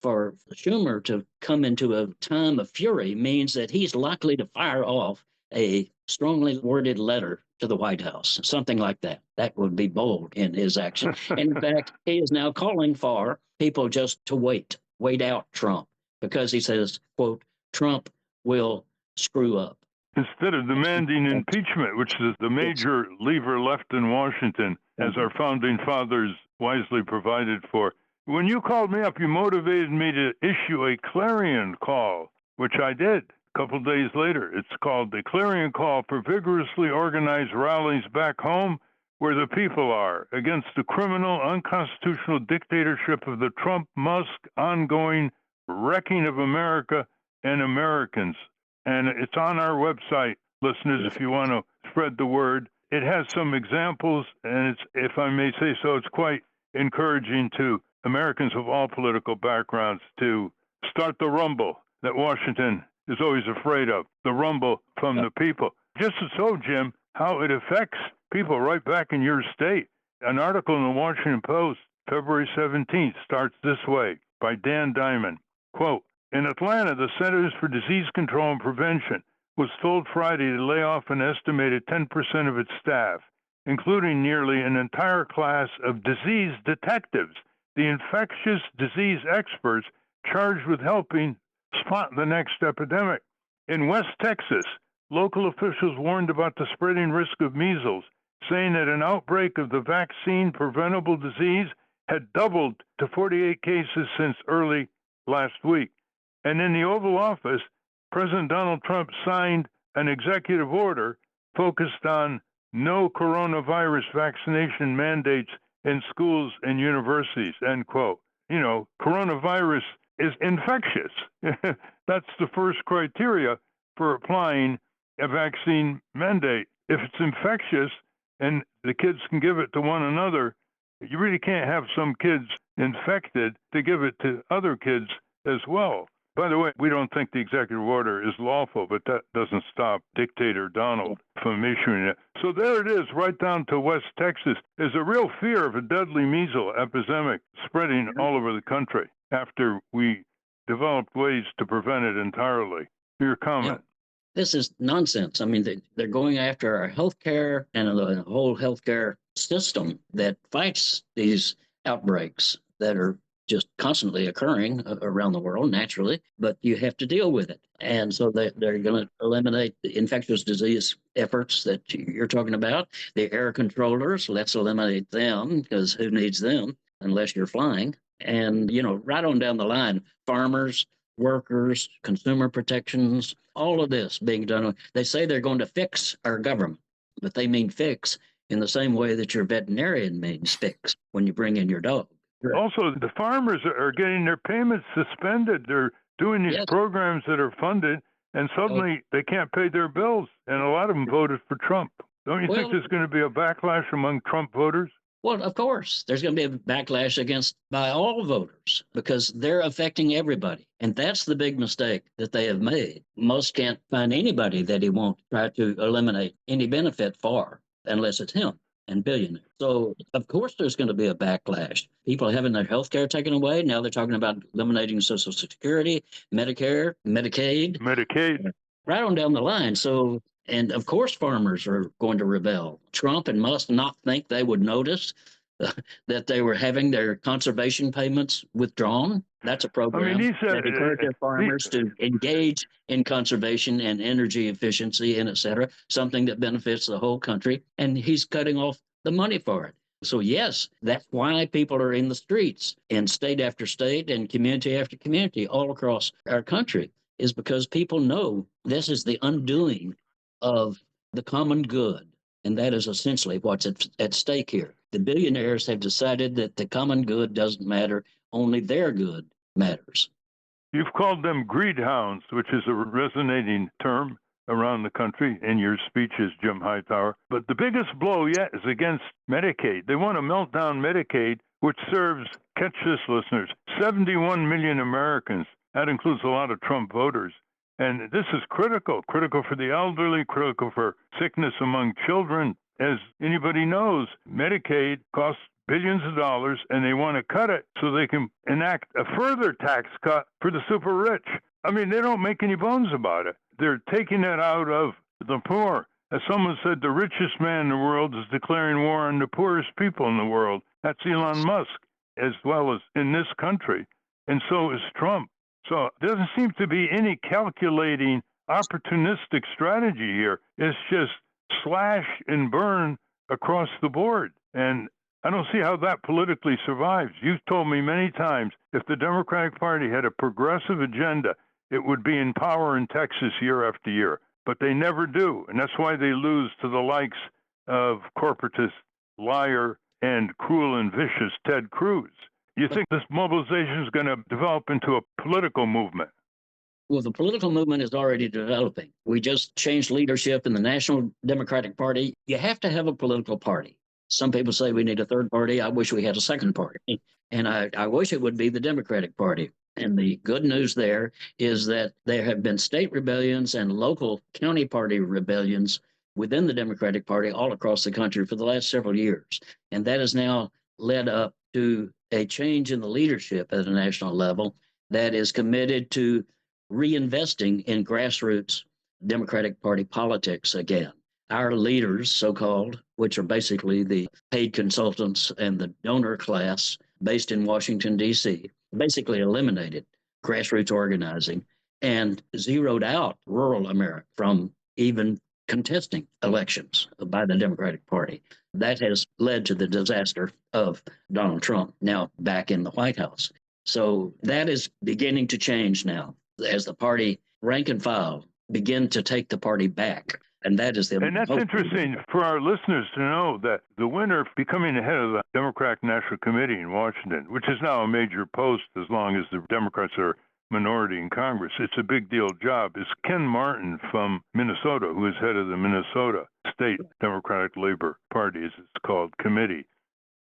for Schumer to come into a time of fury means that he's likely to fire off a strongly worded letter to the White House, something like that. That would be bold in his action. And in fact, he is now calling for people just to wait out Trump, because he says, quote, Trump will screw up. Instead of demanding impeachment, which is the major lever left in Washington, as our founding fathers wisely provided for. When you called me up, you motivated me to issue a clarion call, which I did. A couple of days later, it's called the Clarion Call for Vigorously Organized Rallies Back Home, where the people are, against the criminal, unconstitutional dictatorship of the Trump-Musk ongoing wrecking of America and Americans. And it's on our website, listeners, if you want to spread the word. It has some examples, and it's, if I may say so, it's quite encouraging to Americans of all political backgrounds to start the rumble that Washington is always afraid of, the rumble from the people. Just so, Jim, how it affects people right back in your state. An article in the Washington Post, February 17th, starts this way by Dan Diamond. Quote, in Atlanta, the Centers for Disease Control and Prevention was told Friday to lay off an estimated 10% of its staff, including nearly an entire class of disease detectives, the infectious disease experts charged with helping spot the next epidemic. In West Texas, local officials warned about the spreading risk of measles, saying that an outbreak of the vaccine-preventable disease had doubled to 48 cases since early last week. And in the Oval Office, President Donald Trump signed an executive order focused on no coronavirus vaccination mandates in schools and universities, end quote. You know, coronavirus is infectious. That's the first criteria for applying a vaccine mandate. If it's infectious and the kids can give it to one another, you really can't have some kids infected to give it to other kids as well. By the way, we don't think the executive order is lawful, but that doesn't stop dictator Donald from issuing it. So there it is, right down to West Texas. There's a real fear of a deadly measles epidemic spreading all over the country after we developed ways to prevent it entirely. Your comment. Yeah. This is nonsense. I mean, they're going after our healthcare and the whole healthcare system that fights these outbreaks that are just constantly occurring around the world naturally, but you have to deal with it. And so they're going to eliminate the infectious disease efforts that you're talking about. The air controllers, let's eliminate them, because who needs them unless you're flying? And, you know, right on down the line, farmers, workers, consumer protections, all of this being done. They say they're going to fix our government, but they mean fix in the same way that your veterinarian means fix when you bring in your dog. Also, the farmers are getting their payments suspended. They're doing these programs that are funded, and suddenly they can't pay their bills. And a lot of them voted for Trump. Don't you think there's going to be a backlash among Trump voters? Well, of course, there's going to be a backlash by all voters because they're affecting everybody. And that's the big mistake that they have made. Most can't find anybody that he won't try to eliminate any benefit for unless it's him and billionaires. So, of course, there's going to be a backlash. People having their health care taken away. Now they're talking about eliminating Social Security, Medicare, Medicaid. Right on down the line. So, and of course, farmers are going to rebel. Trump and must not think they would notice that they were having their conservation payments withdrawn. That's a program that encourages farmers to engage in conservation and energy efficiency and et cetera, something that benefits the whole country. And he's cutting off the money for it. So, yes, that's why people are in the streets in state after state and community after community all across our country, is because people know this is the undoing of the common good. And that is essentially what's at stake here. The billionaires have decided that the common good doesn't matter, only their good matters. You've called them greed hounds, which is a resonating term around the country in your speeches, Jim Hightower. But the biggest blow yet is against Medicaid. They want to melt down Medicaid, which serves, catch this, listeners, 71 million Americans. That includes a lot of Trump voters. And this is critical for the elderly, critical for sickness among children. As anybody knows, Medicaid costs billions of dollars, and they want to cut it so they can enact a further tax cut for the super rich. I mean, they don't make any bones about it. They're taking it out of the poor. As someone said, the richest man in the world is declaring war on the poorest people in the world. That's Elon Musk, as well as in this country. And so is Trump. So there doesn't seem to be any calculating, opportunistic strategy here. It's just slash and burn across the board. And I don't see how that politically survives. You've told me many times if the Democratic Party had a progressive agenda, it would be in power in Texas year after year. But they never do. And that's why they lose to the likes of corporatist, liar, and cruel and vicious Ted Cruz. You think this mobilization is going to develop into a political movement? Well, the political movement is already developing. We just changed leadership in the National Democratic Party. You have to have a political party. Some people say we need a third party. I wish we had a second party. And I wish it would be the Democratic Party. And the good news there is that there have been state rebellions and local county party rebellions within the Democratic Party all across the country for the last several years. And that has now led up to a change in the leadership at a national level that is committed to reinvesting in grassroots Democratic Party politics again. Our leaders, so-called, which are basically the paid consultants and the donor class based in Washington, D.C., basically eliminated grassroots organizing and zeroed out rural America from even contesting elections by the Democratic Party. That has led to the disaster of Donald Trump now back in the White House. So that is beginning to change now as the party rank and file begin to take the party back. And that is the And that's interesting for our listeners to know that the winner becoming the head of the Democratic National Committee in Washington, which is now a major post as long as the Democrats are minority in Congress, it's a big deal job, is Ken Martin from Minnesota, who is head of the Minnesota State Democratic Labor Party, as it's called, committee.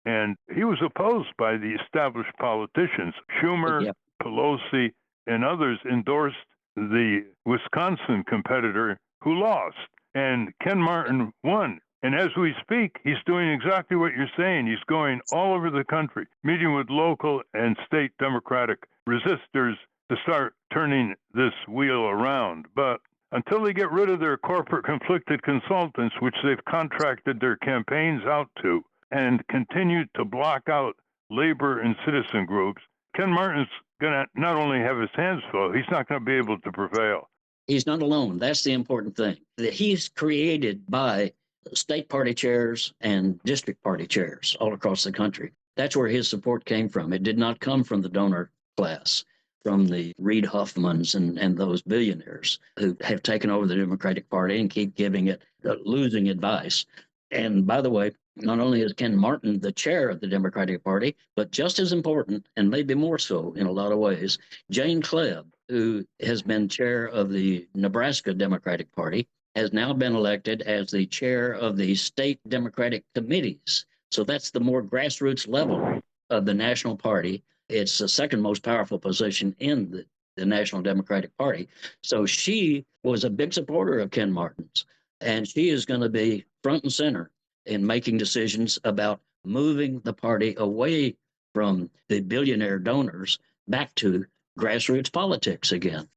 And he was opposed by the established politicians. Schumer, Pelosi, and others endorsed the Wisconsin competitor who lost. And Ken Martin won. And as we speak, he's doing exactly what you're saying. He's going all over the country, meeting with local and state Democratic resistors to start turning this wheel around. But until they get rid of their corporate conflicted consultants, which they've contracted their campaigns out to, and continue to block out labor and citizen groups, Ken Martin's going to not only have his hands full, he's not going to be able to prevail. He's not alone. That's the important thing. That he's created by state party chairs and district party chairs all across the country. That's where his support came from. It did not come from the donor class, from the Reid Hoffmans and those billionaires who have taken over the Democratic Party and keep giving it losing advice. And by the way, not only is Ken Martin the chair of the Democratic Party, but just as important, and maybe more so in a lot of ways, Jane Klebb, who has been chair of the Nebraska Democratic Party, has now been elected as the chair of the state Democratic committees. So that's the more grassroots level of the national party. It's the second most powerful position in the National Democratic Party. So she was a big supporter of Ken Martin's, and she is going to be front and center in making decisions about moving the party away from the billionaire donors back to grassroots politics again.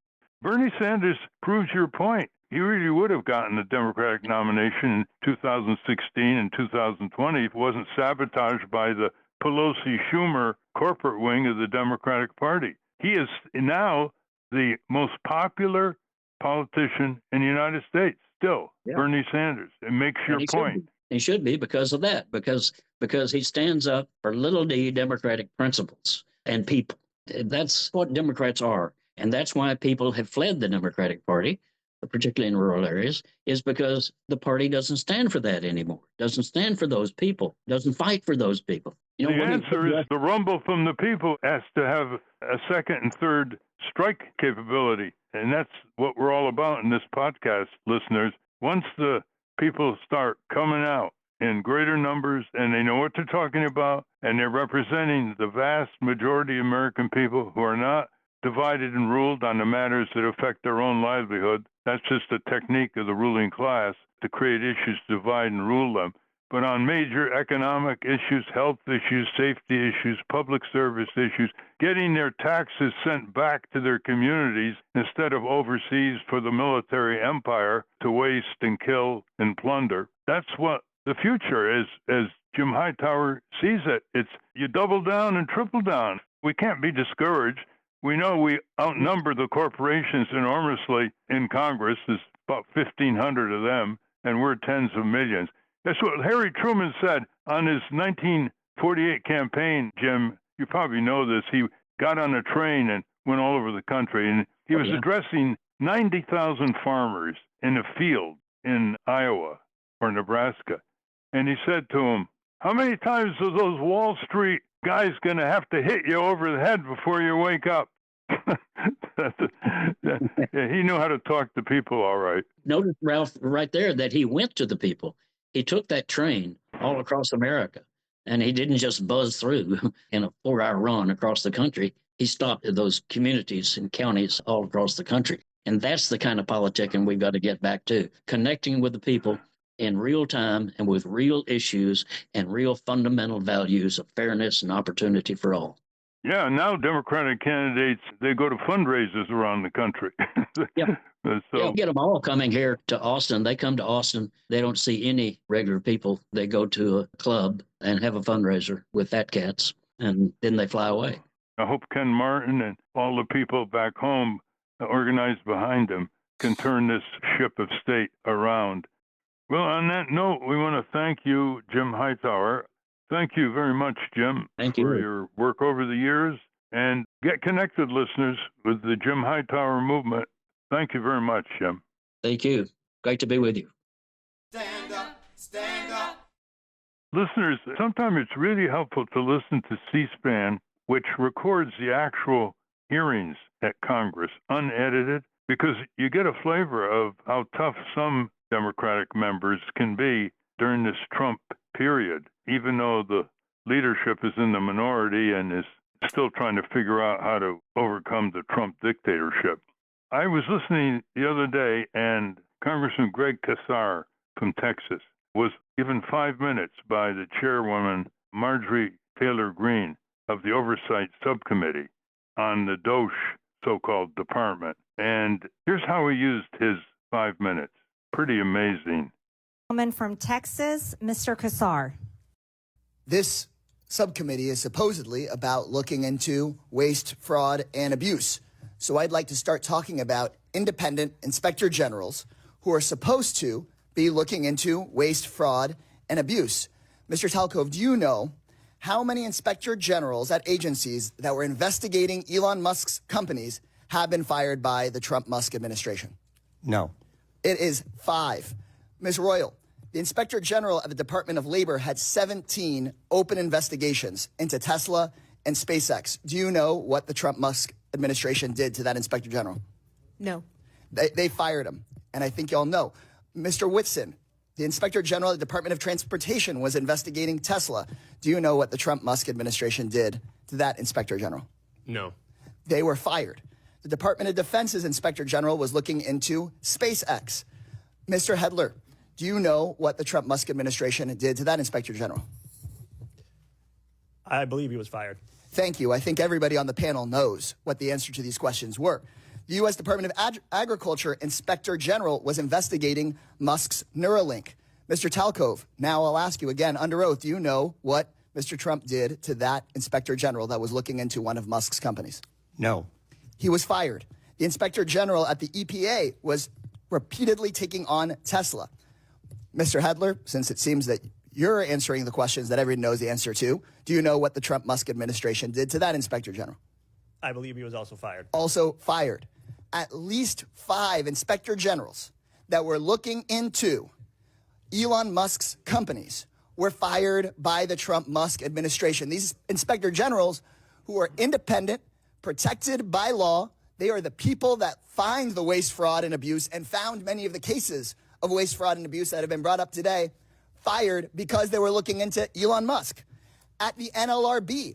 Bernie Sanders proves your point. He really would have gotten the Democratic nomination in 2016 and 2020 if it wasn't sabotaged by the Pelosi-Schumer corporate wing of the Democratic Party. He is now the most popular politician in the United States, still, Bernie Sanders. It makes your point. He should be because of that, because he stands up for little d democratic principles and people. That's what Democrats are. And that's why people have fled the Democratic Party, particularly in rural areas, is because the party doesn't stand for that anymore, doesn't stand for those people, doesn't fight for those people. The answer is the rumble from the people has to have a second and third strike capability. And that's what we're all about in this podcast, listeners. Once the people start coming out in greater numbers and they know what they're talking about and they're representing the vast majority of American people who are not divided and ruled on the matters that affect their own livelihood. That's just a technique of the ruling class to create issues, divide and rule them. But on major economic issues, health issues, safety issues, public service issues, getting their taxes sent back to their communities instead of overseas for the military empire to waste and kill and plunder. That's what the future is, as Jim Hightower sees it. It's you double down and triple down. We can't be discouraged. We know we outnumber the corporations enormously in Congress. There's about 1,500 of them, and we're tens of millions. That's what Harry Truman said on his 1948 campaign, Jim. You probably know this. He got on a train and went all over the country, and he was addressing 90,000 farmers in a field in Iowa or Nebraska. And he said to them, how many times are those Wall Street guys going to have to hit you over the head before you wake up? He knew how to talk to people all right. Notice, Ralph, right there that he went to the people. He took that train all across America, and he didn't just buzz through in a 4-hour run across the country. He stopped at those communities and counties all across the country. And that's the kind of politicking we've got to get back to, connecting with the people in real time and with real issues and real fundamental values of fairness and opportunity for all. Yeah, now Democratic candidates, they go to fundraisers around the country. So get them all coming here to Austin. They come to Austin. They don't see any regular people. They go to a club and have a fundraiser with fat cats, and then they fly away. I hope Ken Martin and all the people back home organized behind him can turn this ship of state around Well, on that note, we want to thank you, Jim Hightower. Thank you very much, Jim, Thank for you. your work over the years. And get connected, listeners, with the Jim Hightower movement. Thank you very much, Jim. Thank you. Great to be with you. Stand up, stand up. Listeners, sometimes it's really helpful to listen to C-SPAN, which records the actual hearings at Congress, unedited, because you get a flavor of how tough some Democratic members can be during this Trump period, even though the leadership is in the minority and is still trying to figure out how to overcome the Trump dictatorship. I was listening the other day, and Congressman Greg Casar from Texas was given 5 minutes by the chairwoman, Marjorie Taylor Greene, of the Oversight Subcommittee on the DOSH so-called department. And here's how he used his 5 minutes. Pretty amazing. Gentleman from Texas, Mr. Casar. This subcommittee is supposedly about looking into waste, fraud, and abuse. So I'd like to start talking about independent inspector generals who are supposed to be looking into waste, fraud, and abuse. Mr. Talcove, do you know how many inspector generals at agencies that were investigating Elon Musk's companies have been fired by the Trump-Musk administration? No. It is 5. Ms. Royal, the Inspector General of the Department of Labor had 17 open investigations into Tesla and SpaceX. Do you know what the Trump-Musk administration did to that Inspector General? No. They fired him, and I think y'all know. Mr. Whitson, the Inspector General of the Department of Transportation was investigating Tesla. Do you know what the Trump-Musk administration did to that Inspector General? No. They were fired. The Department of Defense's Inspector General was looking into SpaceX. Mr. Hedler, do you know what the Trump-Musk administration did to that Inspector General? I believe he was fired. Thank you. I think everybody on the panel knows what the answer to these questions were. The U.S. Department of Agriculture Inspector General was investigating Musk's Neuralink. Mr. Talcove, now I'll ask you again under oath, do you know what Mr. Trump did to that Inspector General that was looking into one of Musk's companies? No. He was fired. The Inspector General at the EPA was repeatedly taking on Tesla. Mr. Hedler, since it seems that you're answering the questions that everyone knows the answer to, do you know what the Trump-Musk administration did to that Inspector General? I believe he was also fired. Also fired. At least 5 Inspector Generals that were looking into Elon Musk's companies were fired by the Trump-Musk administration. These Inspector Generals, who are independent, protected by law, they are the people that find the waste, fraud, and abuse and found many of the cases of waste, fraud, and abuse that have been brought up today, fired because they were looking into Elon Musk. At the NLRB,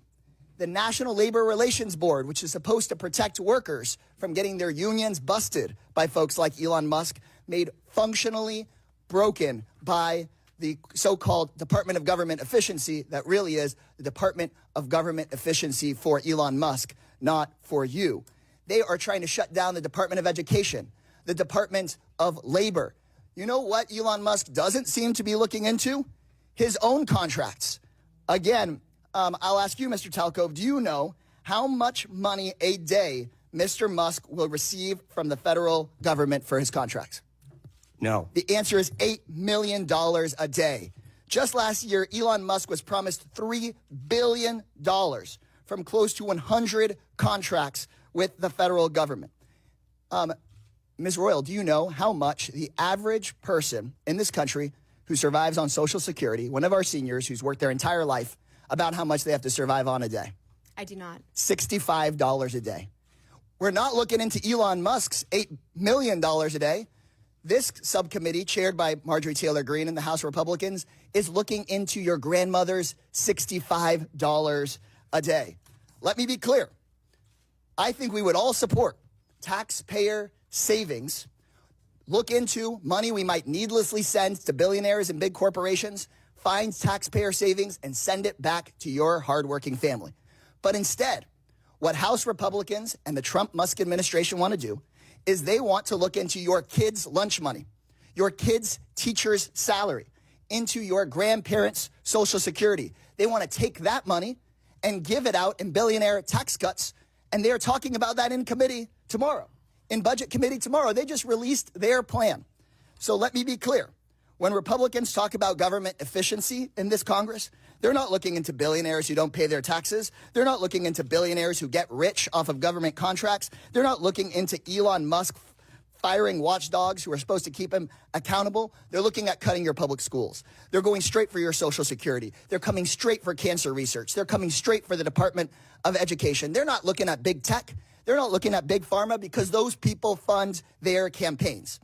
the National Labor Relations Board, which is supposed to protect workers from getting their unions busted by folks like Elon Musk, made functionally broken by the so-called Department of Government Efficiency that really is the Department of Government Efficiency for Elon Musk, not for you. They are trying to shut down the Department of Education, the Department of Labor. You know what Elon Musk doesn't seem to be looking into? His own contracts. Again, I'll ask you, Mr. Talcove, do you know how much money a day Mr. Musk will receive from the federal government for his contracts? No. The answer is $8 million a day. Just last year, Elon Musk was promised $3 billion from close to 100 contracts with the federal government. Ms. Royal, do you know how much the average person in this country who survives on Social Security, one of our seniors who's worked their entire life, about how much they have to survive on a day? I do not. $65 a day. We're not looking into Elon Musk's $8 million a day. This subcommittee, chaired by Marjorie Taylor Greene and the House Republicans, is looking into your grandmother's $65 a day. Let me be clear. I think we would all support taxpayer savings, look into money we might needlessly send to billionaires and big corporations, find taxpayer savings, and send it back to your hardworking family. But instead, what House Republicans and the Trump-Musk administration want to do is they want to look into your kids' lunch money, your kids' teacher's salary, into your grandparents' Social Security. They want to take that money and give it out in billionaire tax cuts, and they're talking about that in committee tomorrow, in Budget Committee tomorrow. They just released their plan. So let me be clear. When Republicans talk about government efficiency in this Congress, they're not looking into billionaires who don't pay their taxes. They're not looking into billionaires who get rich off of government contracts. They're not looking into Elon Musk firing watchdogs who are supposed to keep him accountable. They're looking at cutting your public schools. They're going straight for your Social Security. They're coming straight for cancer research. They're coming straight for the Department of Education. They're not looking at big tech. They're not looking at big pharma because those people fund their campaigns.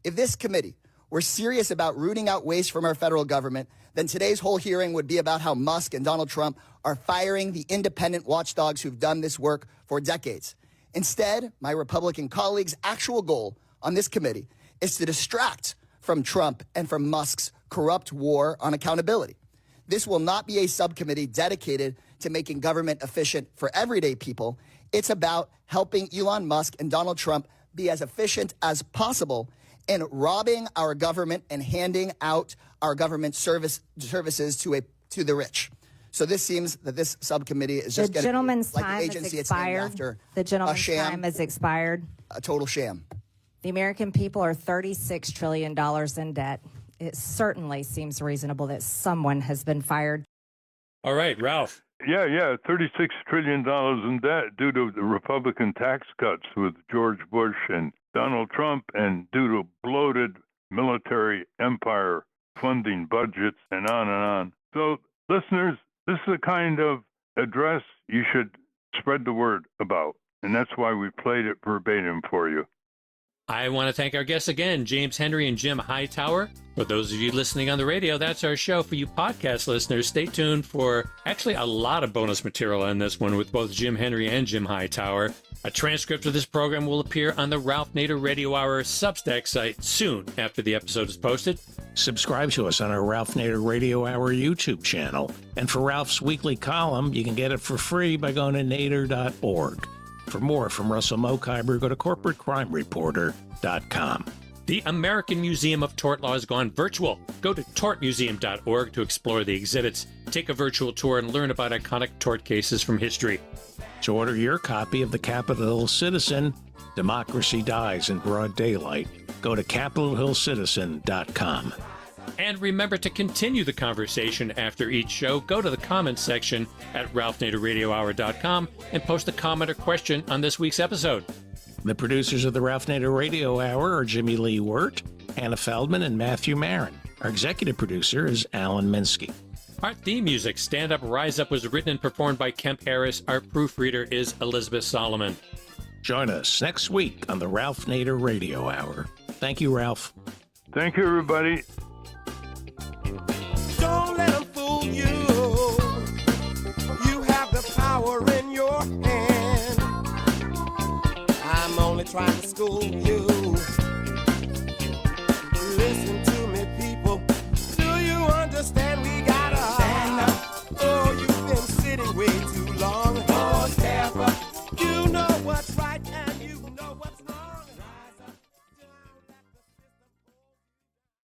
If this committee were serious about rooting out waste from our federal government, then today's whole hearing would be about how Musk and Donald Trump are firing the independent watchdogs who've done this work for decades. Instead, my Republican colleagues' actual goal on this committee is to distract from Trump and from Musk's corrupt war on accountability. This will not be a subcommittee dedicated to making government efficient for everyday people. It's about helping Elon Musk and Donald Trump be as efficient as possible in robbing our government and handing out our government services to the rich. So this seems that this subcommittee is just The gentleman's like time the has agency it's named expired. after. The gentleman's a sham, time has expired. a total sham. The American people are $36 trillion in debt. It certainly seems reasonable that someone has been fired. All right, Ralph. Yeah, $36 trillion in debt due to the Republican tax cuts with George Bush and Donald Trump, and due to bloated military empire funding budgets, and on and on. So, listeners, this is the kind of address you should spread the word about, and that's why we played it verbatim for you. I want to thank our guests again, James Henry and Jim Hightower. For those of you listening on the radio, that's our show. For you podcast listeners, stay tuned for actually a lot of bonus material on this one with both Jim Henry and Jim Hightower. A transcript of this program will appear on the Ralph Nader Radio Hour Substack site soon after the episode is posted. Subscribe to us on our Ralph Nader Radio Hour YouTube channel. And for Ralph's weekly column, you can get it for free by going to nader.org. For more from Russell Mokhiber, go to corporatecrimereporter.com. The American Museum of Tort Law has gone virtual. Go to tortmuseum.org to explore the exhibits, take a virtual tour, and learn about iconic tort cases from history. To order your copy of the Capitol Hill Citizen, Democracy Dies in Broad Daylight, go to capitolhillcitizen.com. And remember to continue the conversation after each show. Go to the comments section at ralphnaderradiohour.com and post a comment or question on this week's episode. The producers of the Ralph Nader Radio Hour are Jimmy Lee Wirt, Hannah Feldman, and Matthew Marin. Our executive producer is Alan Minsky. Our theme music, Stand Up, Rise Up, was written and performed by Kemp Harris. Our proofreader is Elizabeth Solomon. Join us next week on the Ralph Nader Radio Hour. Thank you, Ralph. Thank you, everybody. Don't let them fool you. You have the power in your hand. I'm only trying to school you.